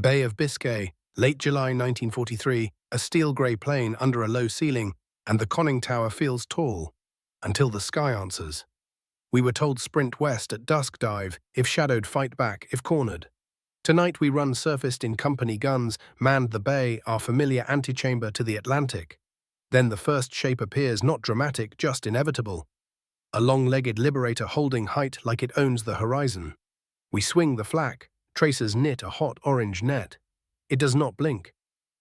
Bay of Biscay, late July 1943, a steel-grey plane under a low ceiling, and the conning tower feels tall, until the sky answers. We were told sprint west at dusk dive, if shadowed fight back, if cornered. Tonight we run surfaced in company guns, manned the bay, our familiar antechamber to the Atlantic. Then the first shape appears, not dramatic, just inevitable. A long-legged Liberator holding height like it owns the horizon. We swing the flak, tracers knit a hot orange net. It does not blink.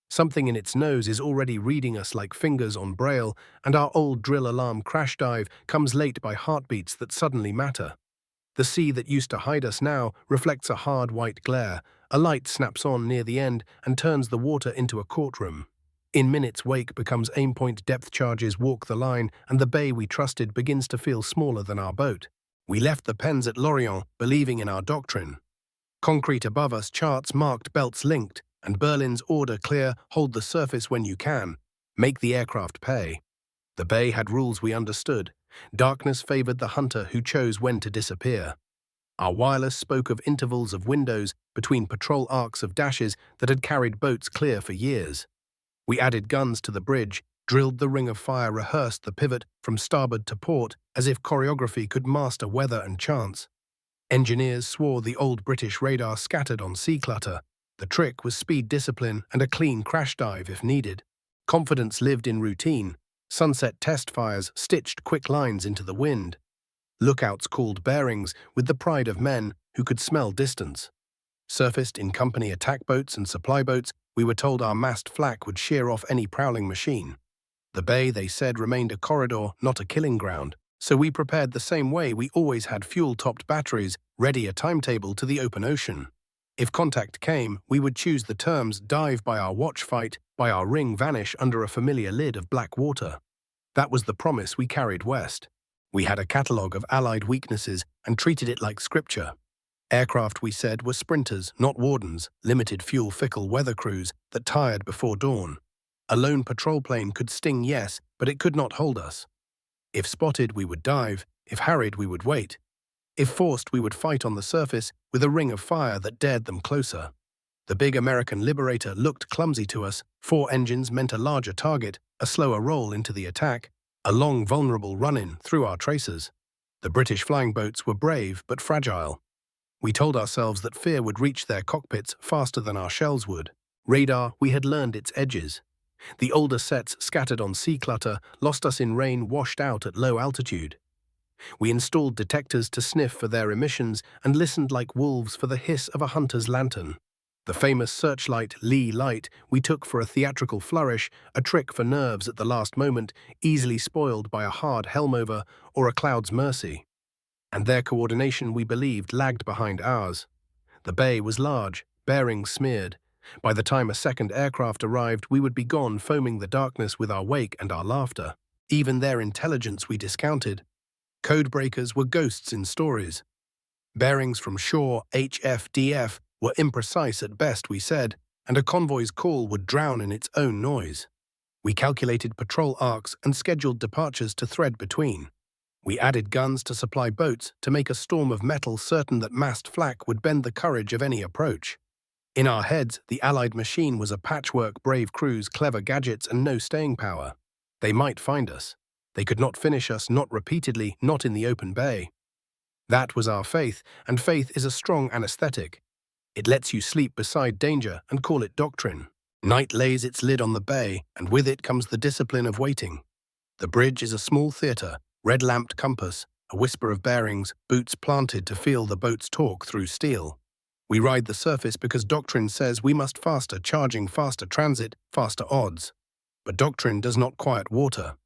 Something in its nose is already reading us like fingers on braille, and our old drill alarm crash dive comes late by heartbeats that suddenly matter. The sea that used to hide us now reflects a hard white glare. A light snaps on near the end and turns the water into a courtroom. In minutes, wake becomes aimpoint, depth charges walk the line, and the bay we trusted begins to feel smaller than our boat. We left the pens at Lorient, believing in our doctrine. Concrete above us, charts marked, belts linked, and Berlin's order clear: hold the surface when you can, make the aircraft pay. The bay had rules we understood. Darkness favored the hunter who chose when to disappear. Our wireless spoke of intervals of windows between patrol arcs of dashes that had carried boats clear for years. We added guns to the bridge, drilled the ring of fire, rehearsed the pivot from starboard to port as if choreography could master weather and chance. Engineers swore the old British radar scattered on sea clutter. The trick was speed discipline and a clean crash dive if needed. Confidence lived in routine. Sunset test fires stitched quick lines into the wind. Lookouts called bearings with the pride of men who could smell distance. Surfaced in company attack boats and supply boats, we were told our massed flak would shear off any prowling machine. The bay, they said, remained a corridor, not a killing ground, so we prepared the same way we always had: fuel-topped batteries, ready a timetable to the open ocean. If contact came, we would choose the terms, dive by our watch, fight by our ring, vanish under a familiar lid of black water. That was the promise we carried west. We had a catalogue of Allied weaknesses and treated it like scripture. Aircraft, we said, were sprinters, not wardens, limited fuel, fickle weather crews that tired before dawn. A lone patrol plane could sting, yes, but it could not hold us. If spotted, we would dive. If harried, we would wait. If forced, we would fight on the surface with a ring of fire that dared them closer. The big American Liberator looked clumsy to us. 4 engines meant a larger target, a slower roll into the attack, a long, vulnerable run-in through our tracers. The British flying boats were brave but fragile. We told ourselves that fear would reach their cockpits faster than our shells would. Radar, we had learned its edges. The older sets scattered on sea clutter lost us in rain, washed out at low altitude. We installed detectors to sniff for their emissions and listened like wolves for the hiss of a hunter's lantern. The famous searchlight, Leigh Light, we took for a theatrical flourish, a trick for nerves at the last moment, easily spoiled by a hard helm-over or a cloud's mercy. And their coordination, we believed, lagged behind ours. The bay was large, bearings smeared. By the time a second aircraft arrived, we would be gone, foaming the darkness with our wake and our laughter. Even their intelligence we discounted. Code breakers were ghosts in stories. Bearings from shore, HFDF, were imprecise at best, we said, and a convoy's call would drown in its own noise. We calculated patrol arcs and scheduled departures to thread between. We added guns to supply boats to make a storm of metal, certain that massed flak would bend the courage of any approach. In our heads, the Allied machine was a patchwork: brave crews, clever gadgets, and no staying power. They might find us. They could not finish us, not repeatedly, not in the open bay. That was our faith, and faith is a strong anesthetic. It lets you sleep beside danger and call it doctrine. Night lays its lid on the bay, and with it comes the discipline of waiting. The bridge is a small theatre, red-lamped compass, a whisper of bearings, boots planted to feel the boat's talk through steel. We ride the surface because doctrine says we must faster charging, faster transit, faster odds. But doctrine does not quiet water.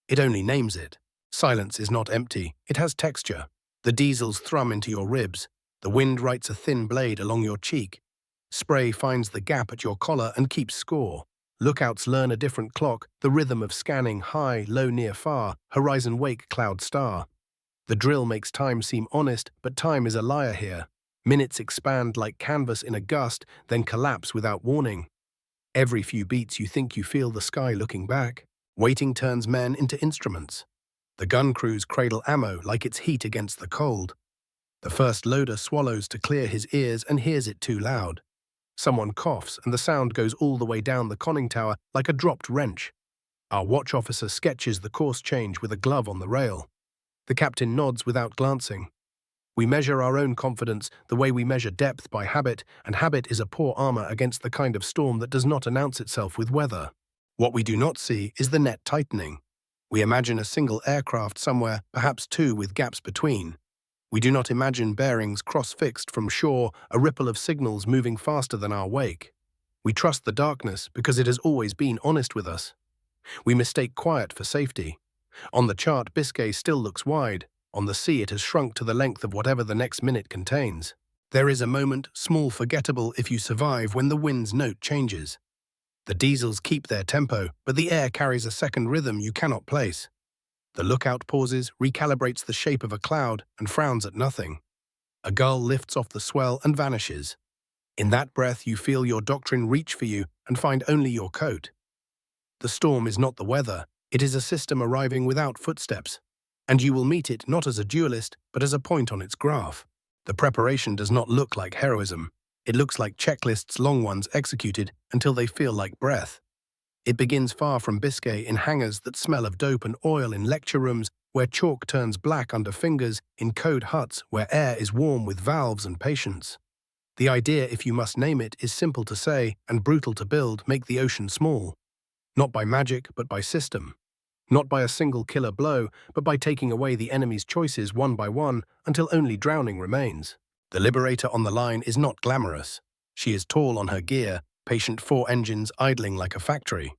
It only names it. Silence is not empty. It has texture. The diesels thrum into your ribs. The wind writes a thin blade along your cheek. Spray finds the gap at your collar and keeps score. Lookouts learn a different clock, the rhythm of scanning: high, low, near, far, horizon, wake, cloud, star. The drill makes time seem honest, but time is a liar here. Minutes expand like canvas in a gust, then collapse without warning. Every few beats you think you feel the sky looking back. Waiting turns men into instruments. The gun crews cradle ammo like it's heat against the cold. The first loader swallows to clear his ears and hears it too loud. Someone coughs and the sound goes all the way down the conning tower like a dropped wrench. Our watch officer sketches the course change with a glove on the rail. The captain nods without glancing. We measure our own confidence the way we measure depth by habit, and habit is a poor armor against the kind of storm that does not announce itself with weather. What we do not see is the net tightening. We imagine a single aircraft somewhere, perhaps two with gaps between. We do not imagine bearings cross-fixed from shore, a ripple of signals moving faster than our wake. We trust the darkness because it has always been honest with us. We mistake quiet for safety. On the chart, Biscay still looks wide. On the sea, it has shrunk to the length of whatever the next minute contains. There is a moment, small, forgettable if you survive, when the wind's note changes. The diesels keep their tempo, but the air carries a second rhythm you cannot place. The lookout pauses, recalibrates the shape of a cloud, and frowns at nothing. A gull lifts off the swell and vanishes. In that breath, you feel your doctrine reach for you and find only your coat. The storm is not the weather, it is a system arriving without footsteps. And you will meet it not as a duelist, but as a point on its graph. The preparation does not look like heroism. It looks like checklists, long ones executed until they feel like breath. It begins far from Biscay, in hangars that smell of dope and oil, in lecture rooms where chalk turns black under fingers, in code huts where air is warm with valves and patience. The idea, if you must name it, is simple to say and brutal to build: make the ocean small. Not by magic, but by system. Not by a single killer blow, but by taking away the enemy's choices one by one until only drowning remains. The Liberator on the line is not glamorous. She is tall on her gear, patient, 4 engines idling like a factory.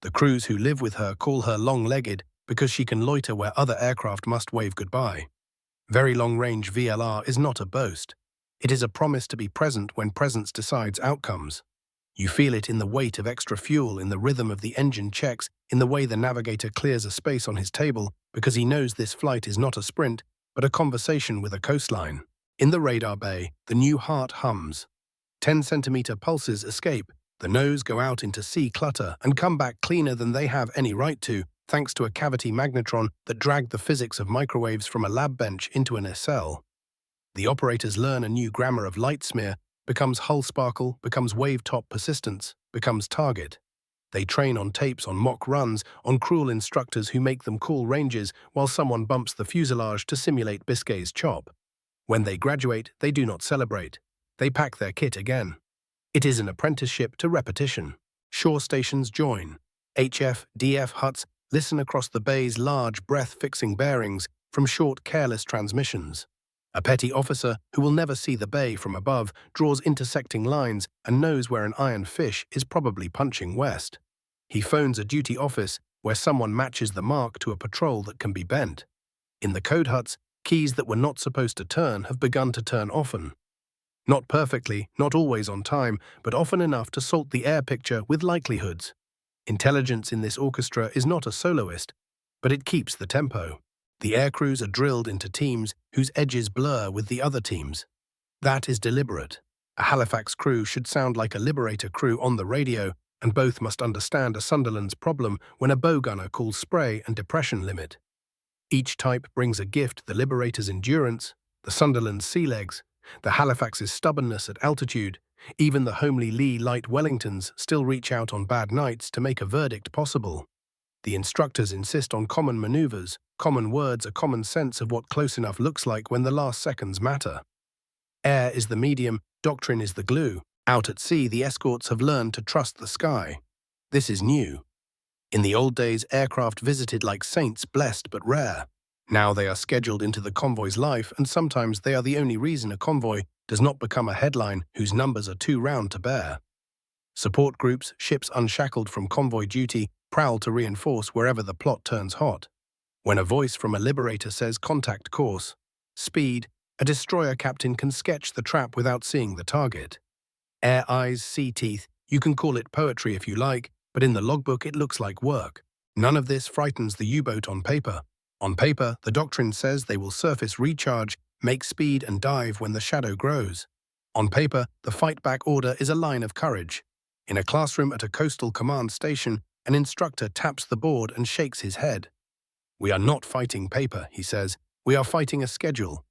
The crews who live with her call her long-legged because she can loiter where other aircraft must wave goodbye. Very long-range VLR is not a boast. It is a promise to be present when presence decides outcomes. You feel it in the weight of extra fuel, in the rhythm of the engine checks, in the way the navigator clears a space on his table, because he knows this flight is not a sprint, but a conversation with a coastline. In the radar bay, the new heart hums. 10-centimeter pulses escape, the nose go out into sea clutter and come back cleaner than they have any right to, thanks to a cavity magnetron that dragged the physics of microwaves from a lab bench into an SL. The operators learn a new grammar of light smear, becomes hull sparkle, becomes wave-top persistence, becomes target. They train on tapes, on mock runs, on cruel instructors who make them call ranges while someone bumps the fuselage to simulate Biscay's chop. When they graduate, they do not celebrate. They pack their kit again. It is an apprenticeship to repetition. Shore stations join. HF, DF huts listen across the bay's large, breath-fixing bearings from short, careless transmissions. A petty officer who will never see the bay from above draws intersecting lines and knows where an iron fish is probably punching west. He phones a duty office where someone matches the mark to a patrol that can be bent. In the code huts, keys that were not supposed to turn have begun to turn often. Not perfectly, not always on time, but often enough to salt the air picture with likelihoods. Intelligence in this orchestra is not a soloist, but it keeps the tempo. The aircrews are drilled into teams whose edges blur with the other teams. That is deliberate. A Halifax crew should sound like a Liberator crew on the radio, and both must understand a Sunderland's problem when a bowgunner calls spray and depression limit. Each type brings a gift: the Liberator's endurance, the Sunderland's sea legs, the Halifax's stubbornness at altitude. Even the homely Leigh Light Wellingtons still reach out on bad nights to make a verdict possible. The instructors insist on common maneuvers, common words, a common sense of what close enough looks like when the last seconds matter. Air is the medium, doctrine is the glue. Out at sea, the escorts have learned to trust the sky. This is new. In the old days, aircraft visited like saints, blessed but rare. Now they are scheduled into the convoy's life, and sometimes they are the only reason a convoy does not become a headline whose numbers are too round to bear. Support groups, ships unshackled from convoy duty, prowl to reinforce wherever the plot turns hot. When a voice from a Liberator says contact course, speed, a destroyer captain can sketch the trap without seeing the target. Air eyes, sea teeth, you can call it poetry if you like, but in the logbook it looks like work. None of this frightens the U-boat on paper. On paper, the doctrine says they will surface, recharge, make speed and dive when the shadow grows. On paper, the fight-back order is a line of courage. In a classroom at a coastal command station, an instructor taps the board and shakes his head. "We are not fighting paper," he says. "We are fighting a schedule."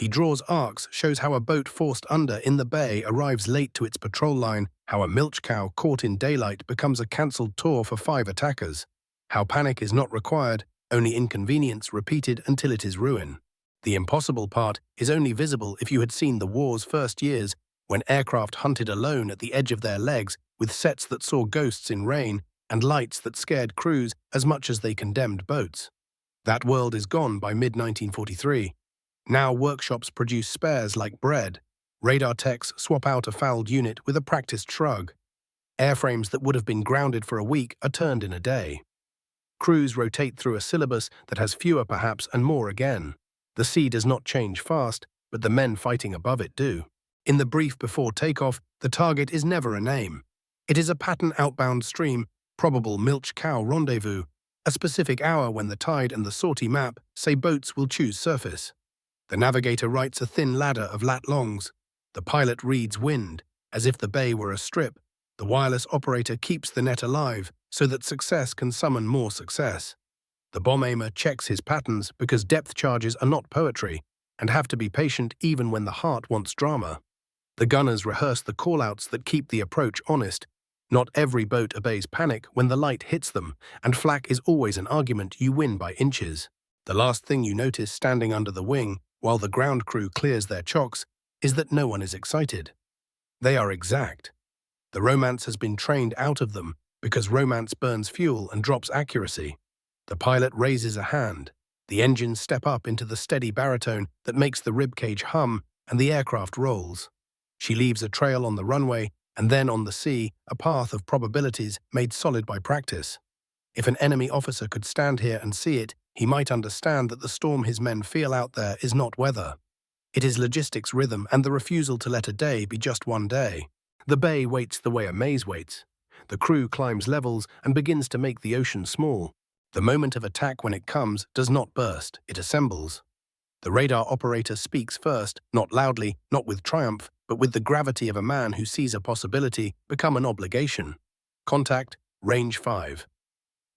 He draws arcs, shows how a boat forced under in the bay arrives late to its patrol line, how a milch cow caught in daylight becomes a cancelled tour for 5 attackers, how panic is not required, only inconvenience repeated until it is ruin. The impossible part is only visible if you had seen the war's first years, when aircraft hunted alone at the edge of their legs with sets that saw ghosts in rain and lights that scared crews as much as they condemned boats. That world is gone by mid-1943. Now workshops produce spares like bread. Radar techs swap out a fouled unit with a practiced shrug. Airframes that would have been grounded for a week are turned in a day. Crews rotate through a syllabus that has fewer perhaps and more again. The sea does not change fast, but the men fighting above it do. In the brief before takeoff, the target is never a name. It is a pattern outbound stream, probable milch-cow rendezvous, a specific hour when the tide and the sortie map say boats will choose surface. The navigator writes a thin ladder of lat longs. The pilot reads wind, as if the bay were a strip. The wireless operator keeps the net alive so that success can summon more success. The bomb aimer checks his patterns because depth charges are not poetry and have to be patient even when the heart wants drama. The gunners rehearse the call-outs that keep the approach honest. Not every boat obeys panic when the light hits them, and flak is always an argument you win by inches. The last thing you notice standing under the wing while the ground crew clears their chocks is that no one is excited. They are exact. The romance has been trained out of them because romance burns fuel and drops accuracy. The pilot raises a hand. The engines step up into the steady baritone that makes the ribcage hum and the aircraft rolls. She leaves a trail on the runway and then on the sea, a path of probabilities made solid by practice. If an enemy officer could stand here and see it, he might understand that the storm his men feel out there is not weather. It is logistics rhythm and the refusal to let a day be just one day. The bay waits the way a maze waits. The crew climbs levels and begins to make the ocean small. The moment of attack when it comes does not burst, it assembles. The radar operator speaks first, not loudly, not with triumph, but with the gravity of a man who sees a possibility become an obligation. Contact, range 5.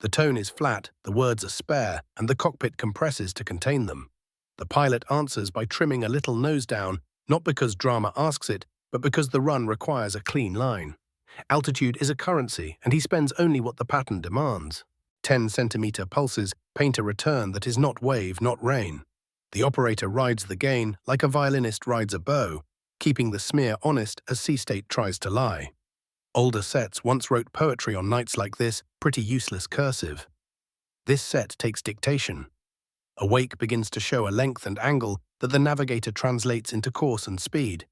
The tone is flat, the words are spare, and the cockpit compresses to contain them. The pilot answers by trimming a little nose down, not because drama asks it, but because the run requires a clean line. Altitude is a currency, and he spends only what the pattern demands. 10-centimeter pulses paint a return that is not wave, not rain. The operator rides the gain like a violinist rides a bow, keeping the smear honest as sea state tries to lie. Older sets once wrote poetry on nights like this, pretty useless cursive. This set takes dictation. A wake begins to show a length and angle that the navigator translates into course and speed.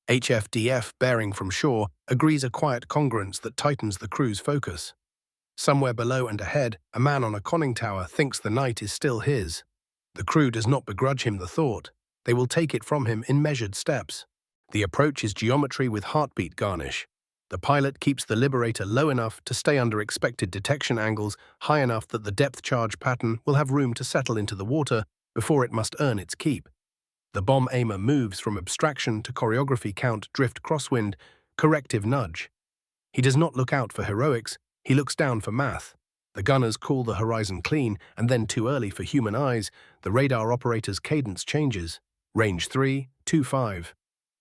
HFDF bearing from shore agrees a quiet congruence that tightens the crew's focus. Somewhere below and ahead, a man on a conning tower thinks the night is still his. The crew does not begrudge him the thought. They will take it from him in measured steps. The approach is geometry with heartbeat garnish. The pilot keeps the Liberator low enough to stay under expected detection angles, high enough that the depth charge pattern will have room to settle into the water before it must earn its keep. The bomb aimer moves from abstraction to choreography count drift crosswind, corrective nudge. He does not look out for heroics, he looks down for math. The gunners call the horizon clean, and then too early for human eyes, the radar operator's cadence changes. Range 3, 2-5.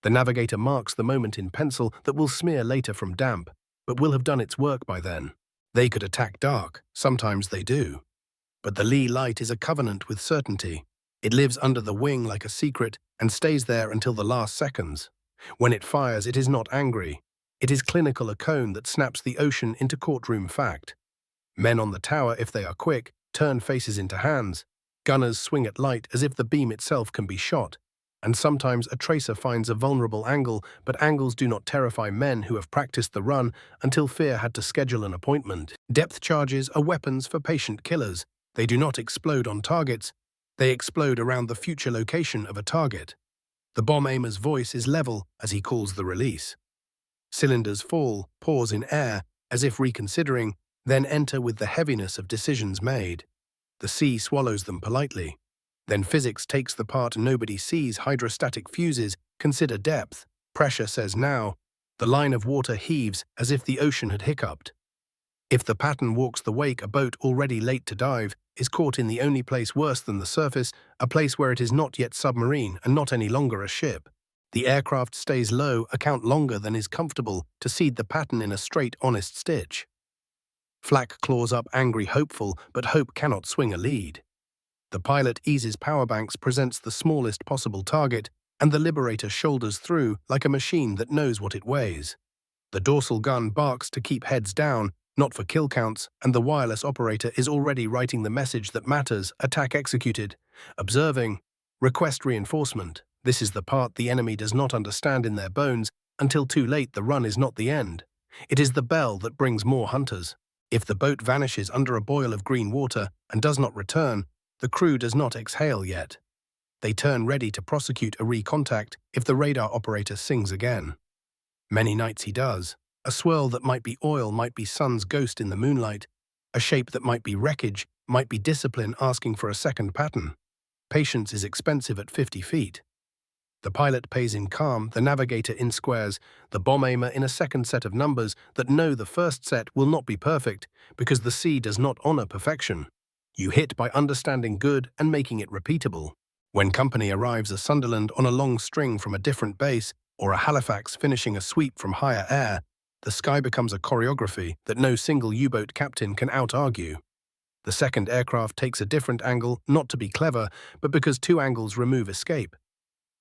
The navigator marks the moment in pencil that will smear later from damp, but will have done its work by then. They could attack dark, sometimes they do. But the Leigh Light is a covenant with certainty. It lives under the wing like a secret and stays there until the last seconds. When it fires, it is not angry. It is clinical, a cone that snaps the ocean into courtroom fact. Men on the tower, if they are quick, turn faces into hands. Gunners swing at light as if the beam itself can be shot. And sometimes a tracer finds a vulnerable angle, but angles do not terrify men who have practiced the run until fear had to schedule an appointment. Depth charges are weapons for patient killers. They do not explode on targets. They explode around the future location of a target. The bomb aimer's voice is level as he calls the release. Cylinders fall, pause in air, as if reconsidering, then enter with the heaviness of decisions made. The sea swallows them politely. Then physics takes the part nobody sees. Hydrostatic fuses, consider depth. Pressure says now. The line of water heaves as if the ocean had hiccuped. If the pattern walks the wake, a boat already late to dive is caught in the only place worse than the surface, a place where it is not yet submarine and not any longer a ship. The aircraft stays low a count longer than is comfortable to seed the pattern in a straight, honest stitch. Flak claws up angry, hopeful, but hope cannot swing a lead. The pilot eases power banks, presents the smallest possible target, and the Liberator shoulders through like a machine that knows what it weighs. The dorsal gun barks to keep heads down, not for kill counts, and the wireless operator is already writing the message that matters: attack executed. Observing. Request reinforcement. This is the part the enemy does not understand in their bones. Until too late, the run is not the end. It is the bell that brings more hunters. If the boat vanishes under a boil of green water and does not return, the crew does not exhale yet. They turn ready to prosecute a recontact if the radar operator sings again. Many nights he does. A swirl that might be oil, might be sun's ghost in the moonlight. A shape that might be wreckage, might be discipline asking for a second pattern. Patience is expensive at 50 feet. The pilot pays in calm, the navigator in squares, the bomb aimer in a second set of numbers that know the first set will not be perfect because the sea does not honor perfection. You hit by understanding good and making it repeatable. When company arrives a Sunderland on a long string from a different base or a Halifax finishing a sweep from higher air, the sky becomes a choreography that no single U-boat captain can out-argue. The second aircraft takes a different angle, not to be clever, but because two angles remove escape.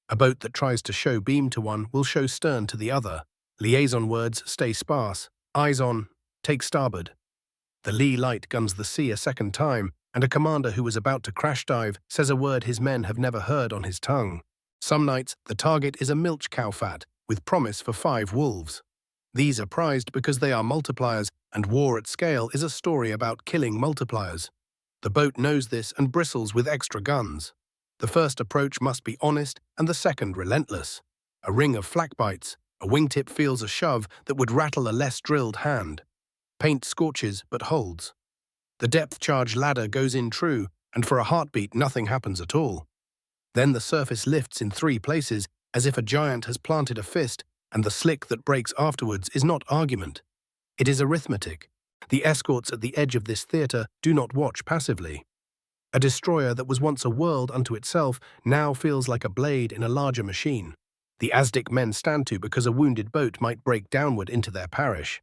A boat that tries to show beam to one will show stern to the other. Liaison words stay sparse. Eyes on, take starboard. The Leigh Light guns the sea a second time, and a commander who was about to crash dive says a word his men have never heard on his tongue. Some nights, the target is a milch-cow fat, with promise for 5 wolves. These are prized because they are multipliers, and war at scale is a story about killing multipliers. The boat knows this and bristles with extra guns. The first approach must be honest and the second relentless. A ring of flak bites, a wingtip feels a shove that would rattle a less drilled hand. Paint scorches but holds. The depth charge ladder goes in true, and for a heartbeat nothing happens at all. Then the surface lifts in 3 places as if a giant has planted a fist, and the slick that breaks afterwards is not argument. It is arithmetic. The escorts at the edge of this theatre do not watch passively. A destroyer that was once a world unto itself now feels like a blade in a larger machine. The Azdic men stand to because a wounded boat might break downward into their parish.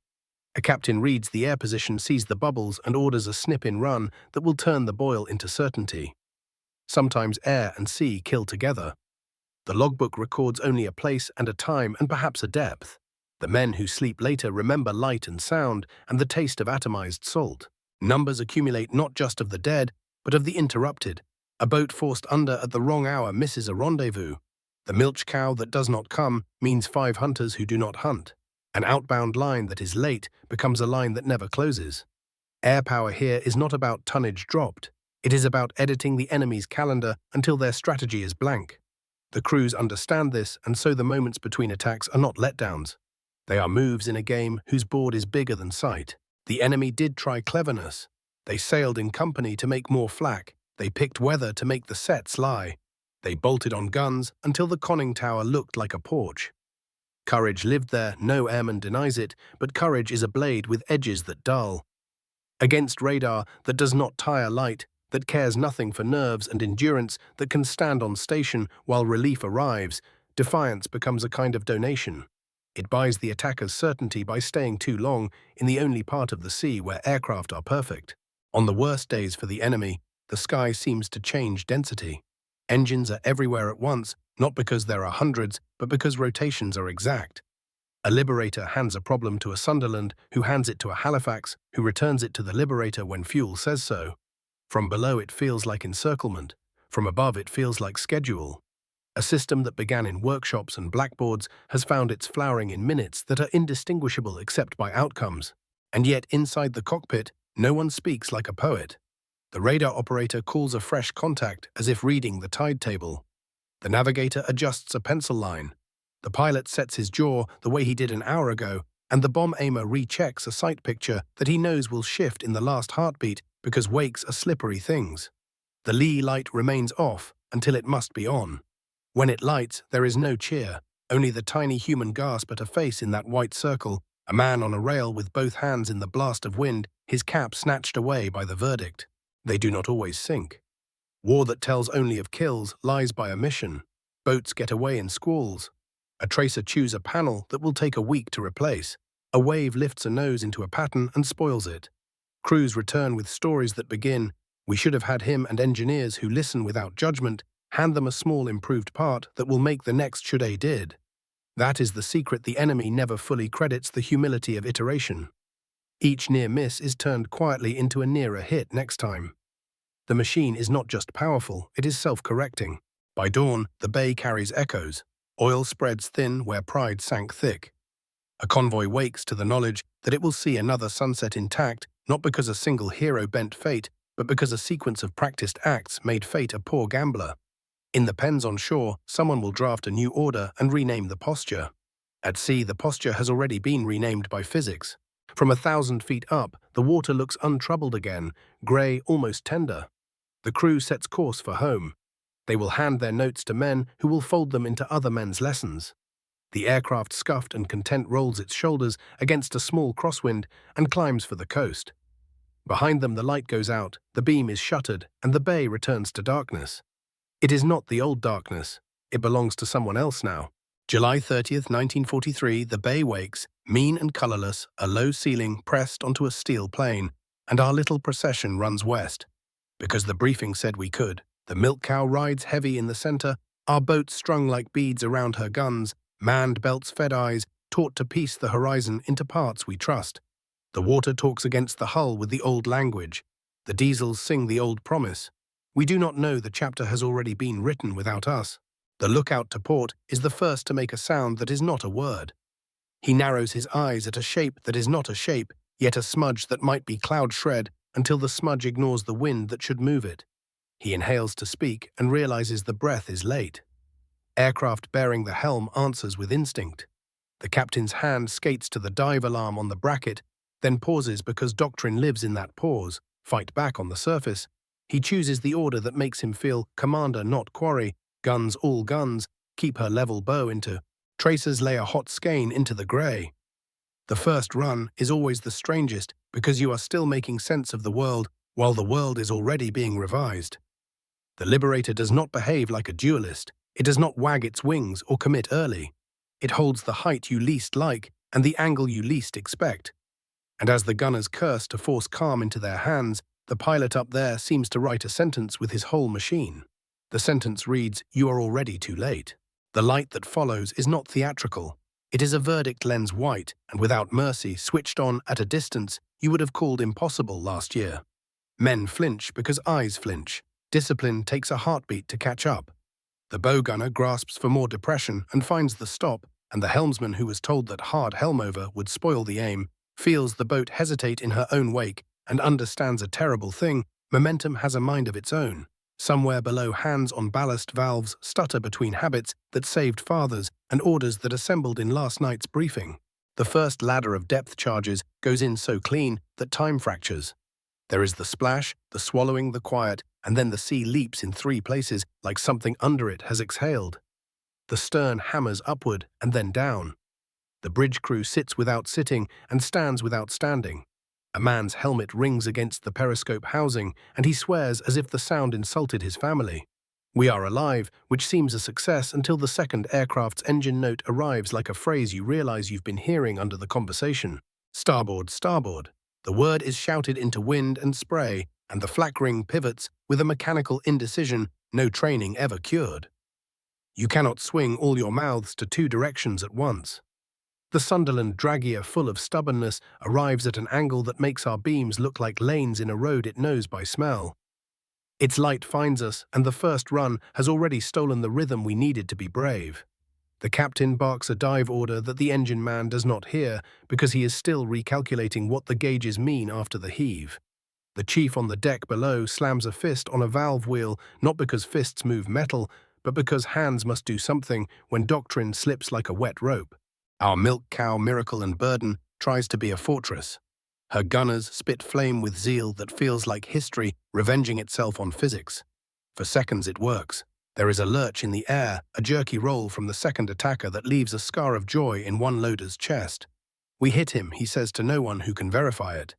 A captain reads the air position, sees the bubbles, and orders a snip-in run that will turn the boil into certainty. Sometimes air and sea kill together. The logbook records only a place and a time and perhaps a depth. The men who sleep later remember light and sound and the taste of atomized salt. Numbers accumulate not just of the dead, but of the interrupted. A boat forced under at the wrong hour misses a rendezvous. The milch-cow that does not come means 5 hunters who do not hunt. An outbound line that is late becomes a line that never closes. Air power here is not about tonnage dropped. It is about editing the enemy's calendar until their strategy is blank. The crews understand this, and so the moments between attacks are not letdowns. They are moves in a game whose board is bigger than sight. The enemy did try cleverness. They sailed in company to make more flak. They picked weather to make the sets lie. They bolted on guns until the conning tower looked like a porch. Courage lived there, no airman denies it, but courage is a blade with edges that dull. Against radar that does not tire light, that cares nothing for nerves and endurance, that can stand on station while relief arrives, defiance becomes a kind of donation. It buys the attacker's certainty by staying too long in the only part of the sea where aircraft are perfect. On the worst days for the enemy, the sky seems to change density. Engines are everywhere at once, not because there are hundreds, but because rotations are exact. A Liberator hands a problem to a Sunderland, who hands it to a Halifax, who returns it to the Liberator when fuel says so. From below it feels like encirclement. From above it feels like schedule. A system that began in workshops and blackboards has found its flowering in minutes that are indistinguishable except by outcomes. And yet inside the cockpit, no one speaks like a poet. The radar operator calls a fresh contact as if reading the tide table. The navigator adjusts a pencil line. The pilot sets his jaw the way he did an hour ago, and the bomb aimer rechecks a sight picture that he knows will shift in the last heartbeat because wakes are slippery things. The Leigh Light remains off until it must be on. When it lights, there is no cheer, only the tiny human gasp at a face in that white circle, a man on a rail with both hands in the blast of wind, his cap snatched away by the verdict. They do not always sink. War that tells only of kills lies by omission. Boats get away in squalls. A tracer chews a panel that will take a week to replace. A wave lifts a nose into a pattern and spoils it. Crews return with stories that begin, "We should have had him," and engineers who listen without judgment hand them a small improved part that will make the next should a did. That is the secret. The enemy never fully credits the humility of iteration. Each near miss is turned quietly into a nearer hit next time. The machine is not just powerful, it is self-correcting. By dawn, the bay carries echoes. Oil spreads thin where pride sank thick. A convoy wakes to the knowledge that it will see another sunset intact, not because a single hero bent fate, but because a sequence of practiced acts made fate a poor gambler. In the pens on shore, someone will draft a new order and rename the posture. At sea, the posture has already been renamed by physics. From 1,000 feet up, the water looks untroubled again, grey, almost tender. The crew sets course for home. They will hand their notes to men who will fold them into other men's lessons. The aircraft, scuffed and content, rolls its shoulders against a small crosswind and climbs for the coast. Behind them, the light goes out, the beam is shuttered, and the bay returns to darkness. It is not the old darkness. It belongs to someone else now. July 30th, 1943, the bay wakes, mean and colourless, a low ceiling pressed onto a steel plane, and our little procession runs west. Because the briefing said we could. The milk cow rides heavy in the centre, our boat strung like beads around her guns, manned belts, fed eyes, taught to piece the horizon into parts we trust. The water talks against the hull with the old language. The diesels sing the old promise. We do not know the chapter has already been written without us. The lookout to port is the first to make a sound that is not a word. He narrows his eyes at a shape that is not a shape, yet a smudge that might be cloud shred, until the smudge ignores the wind that should move it. He inhales to speak and realizes the breath is late. Aircraft bearing the helm answers with instinct. The captain's hand skates to the dive alarm on the bracket, then pauses because doctrine lives in that pause. Fight back on the surface. He chooses the order that makes him feel commander, not quarry. Guns, all guns, keep her level bow into. Tracers lay a hot skein into the grey. The first run is always the strangest because you are still making sense of the world while the world is already being revised. The Liberator does not behave like a duelist. It does not wag its wings or commit early. It holds the height you least like and the angle you least expect. And as the gunners curse to force calm into their hands, the pilot up there seems to write a sentence with his whole machine. The sentence reads, "You are already too late." The light that follows is not theatrical. It is a verdict lens white and without mercy, switched on at a distance you would have called impossible last year. Men flinch because eyes flinch. Discipline takes a heartbeat to catch up. The bow gunner grasps for more depression and finds the stop, and the helmsman, who was told that hard helm over would spoil the aim, feels the boat hesitate in her own wake and understands a terrible thing: momentum has a mind of its own. Somewhere below, hands on ballast valves stutter between habits that saved fathers and orders that assembled in last night's briefing. The first ladder of depth charges goes in so clean that time fractures. There is the splash, the swallowing, the quiet, and then the sea leaps in 3 places like something under it has exhaled. The stern hammers upward and then down. The bridge crew sits without sitting and stands without standing. A man's helmet rings against the periscope housing, and he swears as if the sound insulted his family. We are alive, which seems a success until the second aircraft's engine note arrives like a phrase you realize you've been hearing under the conversation. Starboard, starboard. The word is shouted into wind and spray, and the flak ring pivots with a mechanical indecision no training ever cured. You cannot swing all your mouths to 2 directions at once. The Sunderland draggier, full of stubbornness, arrives at an angle that makes our beams look like lanes in a road it knows by smell. Its light finds us, and the first run has already stolen the rhythm we needed to be brave. The captain barks a dive order that the engine man does not hear because he is still recalculating what the gauges mean after the heave. The chief on the deck below slams a fist on a valve wheel, not because fists move metal, but because hands must do something when doctrine slips like a wet rope. Our milk cow, miracle and burden, tries to be a fortress. Her gunners spit flame with zeal that feels like history revenging itself on physics. For seconds it works. There is a lurch in the air, a jerky roll from the second attacker that leaves a scar of joy in one loader's chest. "We hit him," he says to no one who can verify it.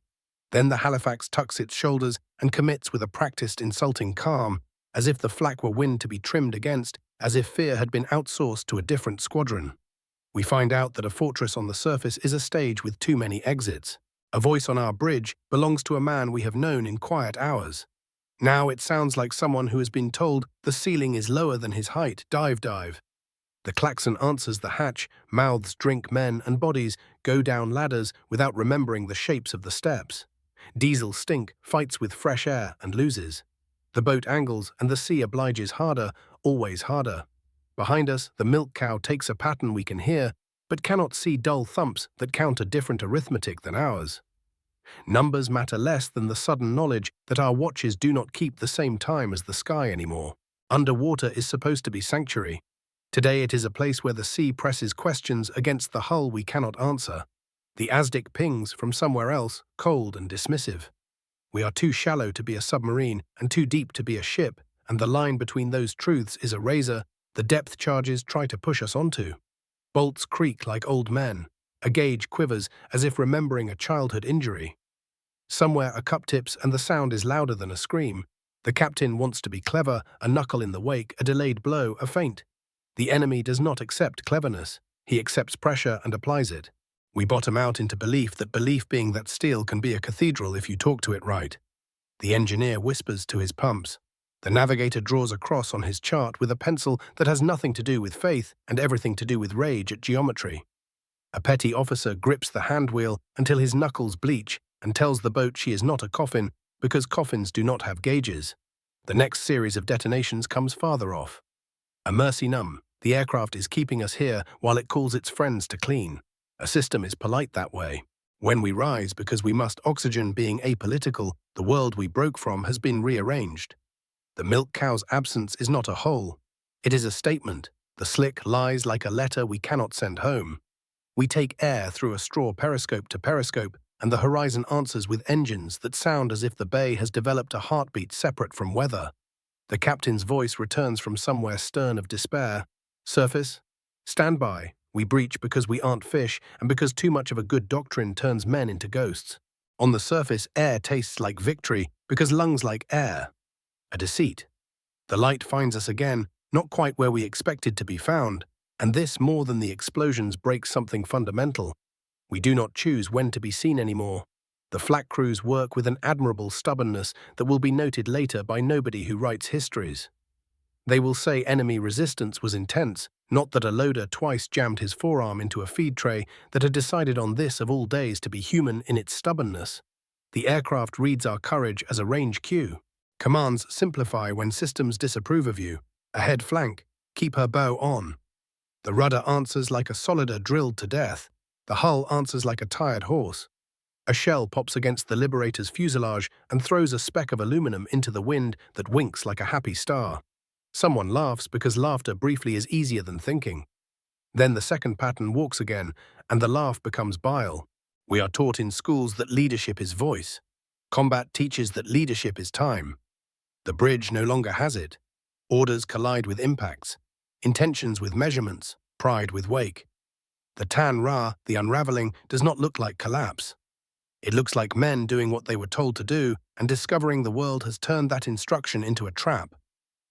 Then the Halifax tucks its shoulders and commits with a practiced insulting calm, as if the flak were wind to be trimmed against, as if fear had been outsourced to a different squadron. We find out that a fortress on the surface is a stage with too many exits. A voice on our bridge belongs to a man we have known in quiet hours. Now it sounds like someone who has been told the ceiling is lower than his height. Dive, dive. The klaxon answers the hatch, mouths drink men and bodies, go down ladders without remembering the shapes of the steps. Diesel stink, fights with fresh air and loses. The boat angles and the sea obliges harder, always harder. Behind us, the milk cow takes a pattern we can hear, but cannot see dull thumps that count a different arithmetic than ours. Numbers matter less than the sudden knowledge that our watches do not keep the same time as the sky anymore. Underwater is supposed to be sanctuary. Today it is a place where the sea presses questions against the hull we cannot answer. The ASDIC pings from somewhere else, cold and dismissive. We are too shallow to be a submarine and too deep to be a ship, and the line between those truths is a razor the depth charges try to push us onto. Bolts creak like old men. A gauge quivers as if remembering a childhood injury. Somewhere a cup tips and the sound is louder than a scream. The captain wants to be clever, a knuckle in the wake, a delayed blow, a feint. The enemy does not accept cleverness. He accepts pressure and applies it. We bottom out into belief being that steel can be a cathedral if you talk to it right. The engineer whispers to his pumps. The navigator draws a cross on his chart with a pencil that has nothing to do with faith and everything to do with rage at geometry. A petty officer grips the handwheel until his knuckles bleach and tells the boat she is not a coffin because coffins do not have gauges. The next series of detonations comes farther off. A mercy numb. The aircraft is keeping us here while it calls its friends to clean. A system is polite that way. When we rise because we must oxygen being apolitical, the world we broke from has been rearranged. The milk cow's absence is not a hole. It is a statement. The slick lies like a letter we cannot send home. We take air through a straw periscope to periscope, and the horizon answers with engines that sound as if the bay has developed a heartbeat separate from weather. The captain's voice returns from somewhere stern of despair. Surface? Stand by. We breach because we aren't fish and because too much of a good doctrine turns men into ghosts. On the surface, air tastes like victory because lungs like air. A deceit. The light finds us again, not quite where we expected to be found, and this more than the explosions breaks something fundamental. We do not choose when to be seen anymore. The flak crews work with an admirable stubbornness that will be noted later by nobody who writes histories. They will say enemy resistance was intense, not that a loader twice jammed his forearm into a feed tray that had decided on this of all days to be human in its stubbornness. The aircraft reads our courage as a range cue. Commands simplify when systems disapprove of you. Ahead flank, keep her bow on. The rudder answers like a solider drilled to death. The hull answers like a tired horse. A shell pops against the Liberator's fuselage and throws a speck of aluminum into the wind that winks like a happy star. Someone laughs because laughter briefly is easier than thinking. Then the second pattern walks again, and the laugh becomes bile. We are taught in schools that leadership is voice. Combat teaches that leadership is time. The bridge no longer has it. Orders collide with impacts, intentions with measurements, pride with wake. The Tan Ra, the unraveling, does not look like collapse. It looks like men doing what they were told to do and discovering the world has turned that instruction into a trap.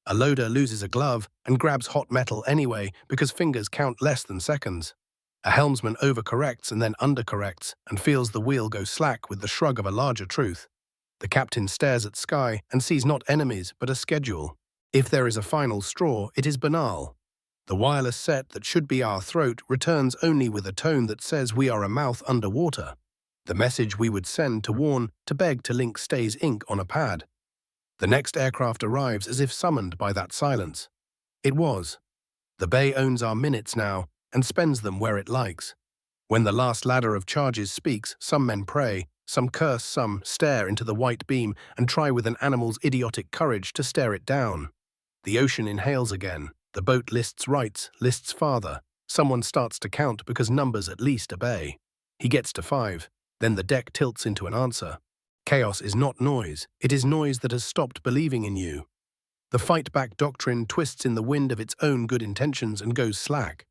A loader loses a glove and grabs hot metal anyway because fingers count less than seconds. A helmsman overcorrects and then undercorrects and feels the wheel go slack with the shrug of a larger truth. The captain stares at sky and sees not enemies but a schedule. If there is a final straw, it is banal. The wireless set that should be our throat returns only with a tone that says we are a mouth underwater. The message we would send to warn, to beg to link stays ink on a pad. The next aircraft arrives as if summoned by that silence. It was. The bay owns our minutes now and spends them where it likes. When the last ladder of charges speaks, some men pray, some curse, some stare into the white beam and try with an animal's idiotic courage to stare it down. The ocean inhales again. The boat lists rights, lists farther. Someone starts to count because numbers at least obey. He gets to 5. Then the deck tilts into an answer. Chaos is not noise. It is noise that has stopped believing in you. The fight-back doctrine twists in the wind of its own good intentions and goes slack.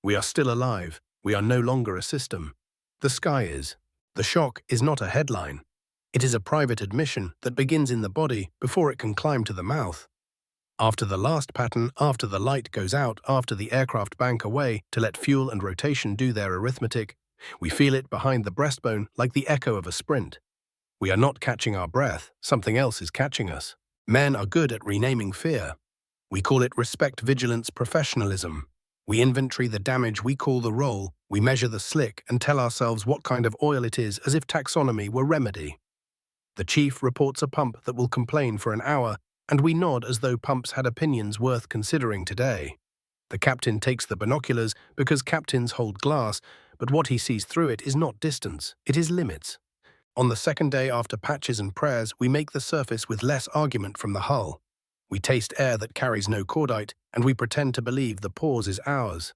We are still alive. We are no longer a system. The sky is. The shock is not a headline. It is a private admission that begins in the body before it can climb to the mouth. After the last pattern, after the light goes out, after the aircraft bank away to let fuel and rotation do their arithmetic, we feel it behind the breastbone like the echo of a sprint. We are not catching our breath, something else is catching us. Men are good at renaming fear. We call it respect, vigilance, professionalism. We inventory the damage, we call the roll, we measure the slick and tell ourselves what kind of oil it is as if taxonomy were remedy. The chief reports a pump that will complain for an hour, and we nod as though pumps had opinions worth considering today. The captain takes the binoculars because captains hold glass, but what he sees through it is not distance, it is limits. On the second day after patches and prayers, we make the surface with less argument from the hull. We taste air that carries no cordite, and we pretend to believe the pause is ours.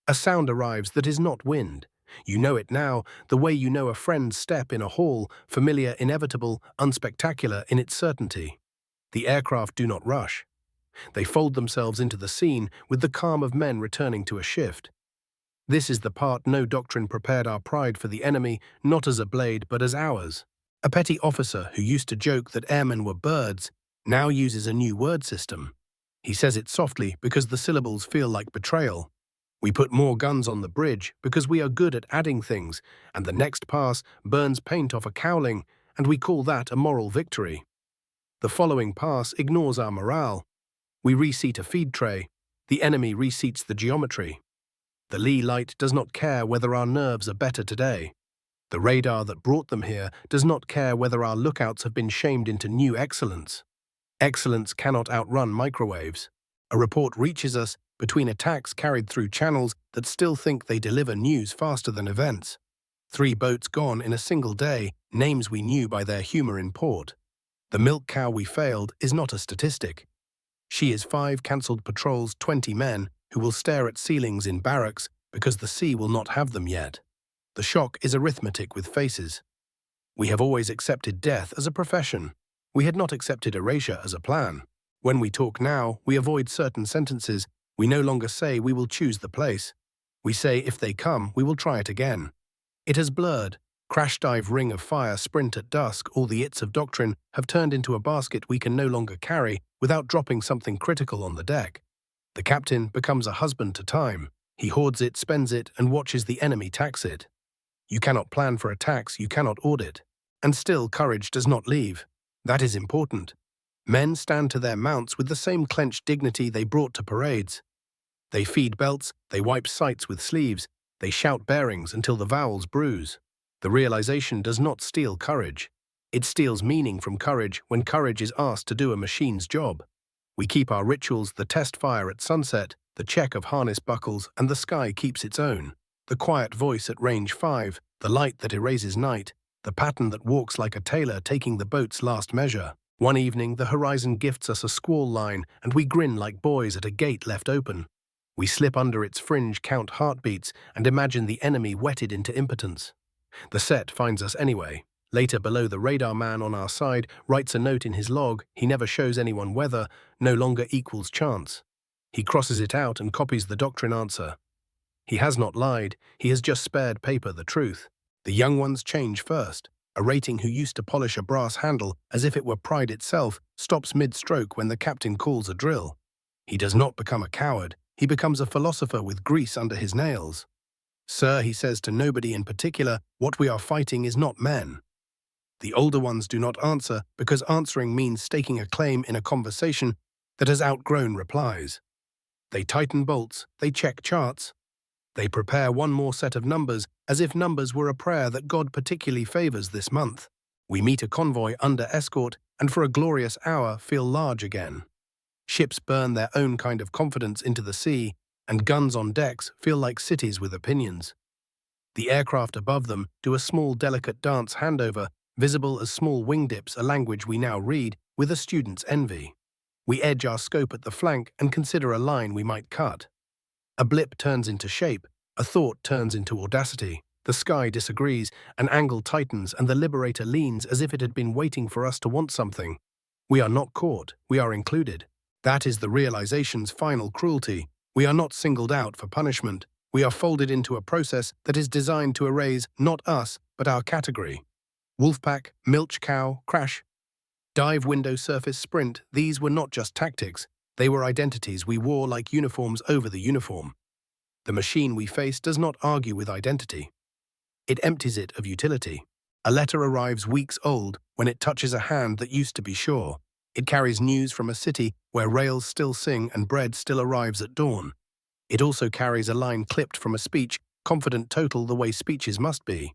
A sound arrives that is not wind. You know it now, the way you know a friend's step in a hall, familiar, inevitable, unspectacular in its certainty. The aircraft do not rush. They fold themselves into the scene with the calm of men returning to a shift. This is the part no doctrine prepared our pride for the enemy, not as a blade but as ours. A petty officer who used to joke that airmen were birds now uses a new word system. He says it softly because the syllables feel like betrayal. We put more guns on the bridge because we are good at adding things, and the next pass burns paint off a cowling, and we call that a moral victory. The following pass ignores our morale. We reseat a feed tray. The enemy reseats the geometry. The Leigh Light does not care whether our nerves are better today. The radar that brought them here does not care whether our lookouts have been shamed into new excellence. Excellence cannot outrun microwaves. A report reaches us between attacks carried through channels that still think they deliver news faster than events. 3 boats gone in a single day, names we knew by their humor in port. The milk cow we failed is not a statistic. She is 5 cancelled patrols, 20 men, who will stare at ceilings in barracks because the sea will not have them yet. The shock is arithmetic with faces. We have always accepted death as a profession. We had not accepted erasure as a plan. When we talk now, we avoid certain sentences. We no longer say we will choose the place. We say if they come, we will try it again. It has blurred. Crash dive, ring of fire, sprint at dusk, all the its of doctrine have turned into a basket we can no longer carry without dropping something critical on the deck. The captain becomes a husband to time. He hoards it, spends it, and watches the enemy tax it. You cannot plan for a tax, you cannot audit. And still courage does not leave. That is important. Men stand to their mounts with the same clenched dignity they brought to parades. They feed belts, they wipe sights with sleeves, they shout bearings until the vowels bruise. The realization does not steal courage. It steals meaning from courage when courage is asked to do a machine's job. We keep our rituals, the test fire at sunset, the check of harness buckles, and the sky keeps its own. The quiet voice at range 5, the light that erases night, the pattern that walks like a tailor taking the boat's last measure. One evening, the horizon gifts us a squall line, and we grin like boys at a gate left open. We slip under its fringe, count heartbeats, and imagine the enemy wetted into impotence. The set finds us anyway. Later, below, the radar man on our side writes a note in his log. He never shows anyone weather, no longer equals chance. He crosses it out and copies the doctrine answer. He has not lied, he has just spared paper the truth. The young ones change first. A rating who used to polish a brass handle as if it were pride itself stops mid-stroke when the captain calls a drill. He does not become a coward, he becomes a philosopher with grease under his nails. Sir, he says to nobody in particular, what we are fighting is not men. The older ones do not answer because answering means staking a claim in a conversation that has outgrown replies. They tighten bolts, they check charts. They prepare one more set of numbers as if numbers were a prayer that God particularly favors this month. We meet a convoy under escort and for a glorious hour feel large again. Ships burn their own kind of confidence into the sea, and guns on decks feel like cities with opinions. The aircraft above them do a small delicate dance handover, visible as small wingdips, a language we now read with a student's envy. We edge our scope at the flank and consider a line we might cut. A blip turns into shape, a thought turns into audacity. The sky disagrees, an angle tightens, and the Liberator leans as if it had been waiting for us to want something. We are not caught, we are included. That is the realization's final cruelty. We are not singled out for punishment. We are folded into a process that is designed to erase not us, but our category. Wolfpack, milch-cow, crash, dive window surface sprint, these were not just tactics, they were identities we wore like uniforms over the uniform. The machine we face does not argue with identity. It empties it of utility. A letter arrives weeks old when it touches a hand that used to be sure. It carries news from a city where rails still sing and bread still arrives at dawn. It also carries a line clipped from a speech, confident total the way speeches must be.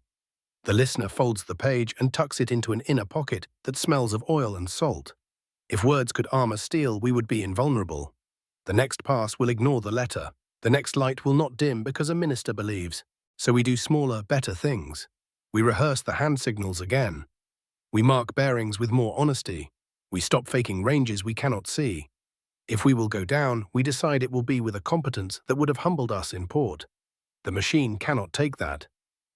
The listener folds the page and tucks it into an inner pocket that smells of oil and salt. If words could armor steel, we would be invulnerable. The next pass will ignore the letter. The next light will not dim because a minister believes. So we do smaller, better things. We rehearse the hand signals again. We mark bearings with more honesty. We stop faking ranges we cannot see. If we will go down, we decide it will be with a competence that would have humbled us in port. The machine cannot take that.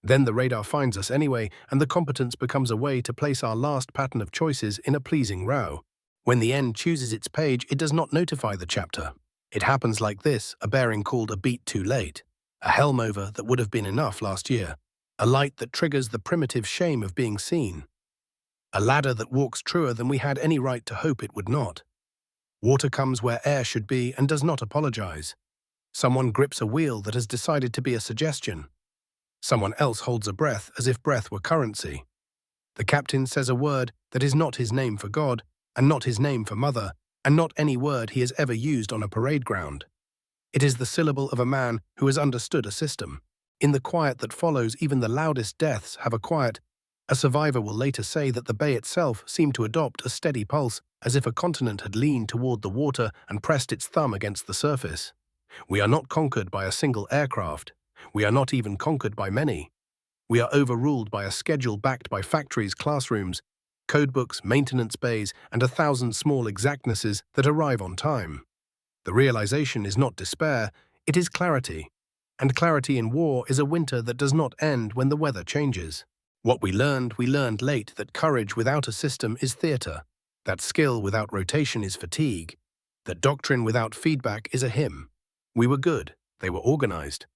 Then the radar finds us anyway, and the competence becomes a way to place our last pattern of choices in a pleasing row. When the end chooses its page, it does not notify the chapter. It happens like this: a bearing called a beat too late, a helm over that would have been enough last year, a light that triggers the primitive shame of being seen, a ladder that walks truer than we had any right to hope it would not. Water comes where air should be and does not apologize. Someone grips a wheel that has decided to be a suggestion. Someone else holds a breath as if breath were currency. The captain says a word that is not his name for God, and not his name for mother, and not any word he has ever used on a parade ground. It is the syllable of a man who has understood a system. In the quiet that follows, even the loudest deaths have a quiet. A survivor will later say that the bay itself seemed to adopt a steady pulse, as if a continent had leaned toward the water and pressed its thumb against the surface. We are not conquered by a single aircraft. We are not even conquered by many. We are overruled by a schedule backed by factories, classrooms, codebooks, maintenance bays, and 1,000 small exactnesses that arrive on time. The realization is not despair, it is clarity. And clarity in war is a winter that does not end when the weather changes. What we learned late, that courage without a system is theater, that skill without rotation is fatigue, that doctrine without feedback is a hymn. We were good, they were organized.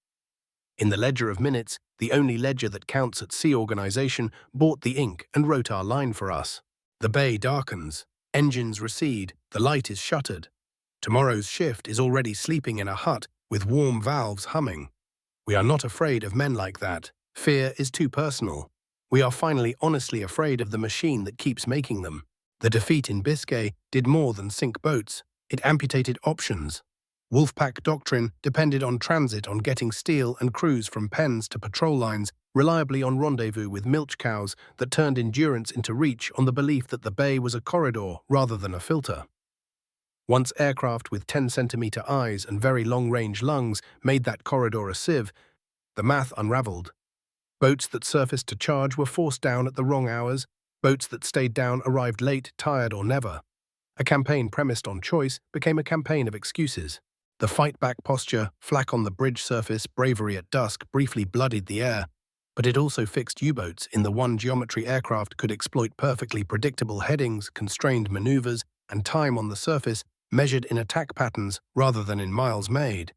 In the ledger of minutes, the only ledger that counts at sea organization, bought the ink and wrote our line for us. The bay darkens, engines recede, the light is shuttered. Tomorrow's shift is already sleeping in a hut with warm valves humming. We are not afraid of men like that. Fear is too personal. We are finally honestly afraid of the machine that keeps making them. The defeat in Biscay did more than sink boats. It amputated options. Wolfpack doctrine depended on transit, on getting steel and crews from pens to patrol lines, reliably on rendezvous with milch-cows that turned endurance into reach, on the belief that the bay was a corridor rather than a filter. Once aircraft with 10-centimeter eyes and very long-range lungs made that corridor a sieve, the math unraveled. Boats that surfaced to charge were forced down at the wrong hours. Boats that stayed down arrived late, tired, or never. A campaign premised on choice became a campaign of excuses. The fight-back posture, flak on the bridge surface, bravery at dusk, briefly bloodied the air, but it also fixed U-boats in the one geometry aircraft could exploit perfectly predictable headings, constrained maneuvers, and time on the surface measured in attack patterns rather than in miles made.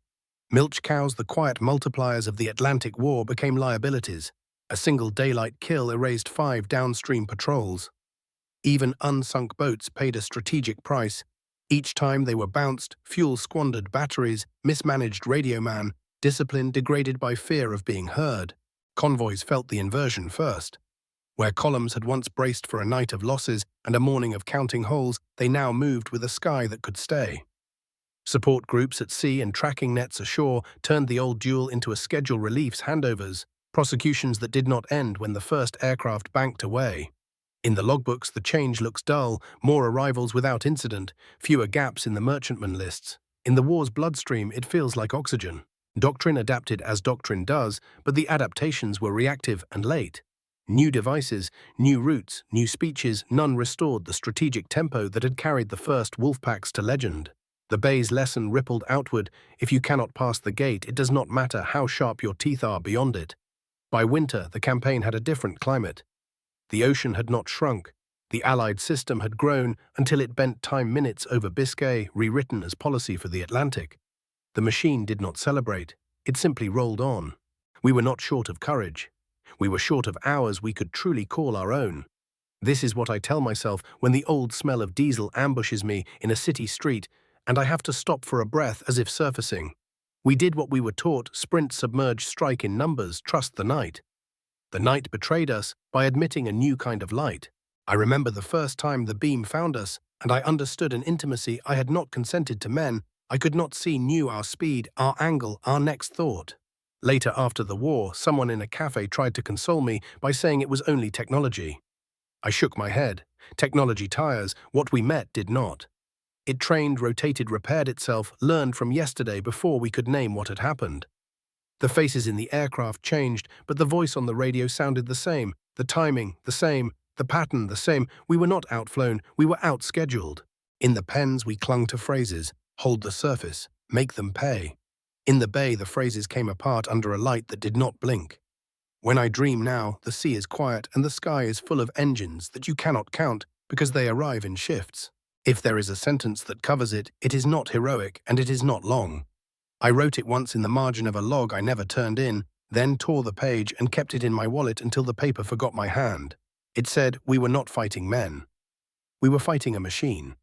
Milch-cows, the quiet multipliers of the Atlantic War, became liabilities. A single daylight kill erased 5 downstream patrols. Even unsunk boats paid a strategic price. Each time they were bounced, fuel squandered, batteries, mismanaged radio man, discipline degraded by fear of being heard. Convoys felt the inversion first. Where columns had once braced for a night of losses and a morning of counting holes, they now moved with a sky that could stay. Support groups at sea and tracking nets ashore turned the old duel into a schedule reliefs handovers, prosecutions that did not end when the first aircraft banked away. In the logbooks, the change looks dull, more arrivals without incident, fewer gaps in the merchantman lists. In the war's bloodstream, it feels like oxygen. Doctrine adapted as doctrine does, but the adaptations were reactive and late. New devices, new routes, new speeches, none restored the strategic tempo that had carried the first Wolfpacks to legend. The bay's lesson rippled outward: if you cannot pass the gate, it does not matter how sharp your teeth are beyond it. By winter, the campaign had a different climate. The ocean had not shrunk. The Allied system had grown until it bent time minutes over Biscay, rewritten as policy for the Atlantic. The machine did not celebrate. It simply rolled on. We were not short of courage. We were short of hours we could truly call our own. This is what I tell myself when the old smell of diesel ambushes me in a city street and I have to stop for a breath as if surfacing. We did what we were taught: sprint, submerge, strike in numbers, trust the night. The night betrayed us by admitting a new kind of light. I remember the first time the beam found us, and I understood an intimacy I had not consented to men. I could not see, knew our speed, our angle, our next thought. Later, after the war, someone in a cafe tried to console me by saying it was only technology. I shook my head. Technology tires, what we met did not. It trained, rotated, repaired itself, learned from yesterday before we could name what had happened. The faces in the aircraft changed, but the voice on the radio sounded the same, the timing the same, the pattern the same. We were not outflown, we were outscheduled. In the pens we clung to phrases: hold the surface, make them pay. In the bay the phrases came apart under a light that did not blink. When I dream now, the sea is quiet and the sky is full of engines that you cannot count because they arrive in shifts. If there is a sentence that covers it, it is not heroic and it is not long. I wrote it once in the margin of a log I never turned in, then tore the page and kept it in my wallet until the paper forgot my hand. It said, we were not fighting men. We were fighting a machine.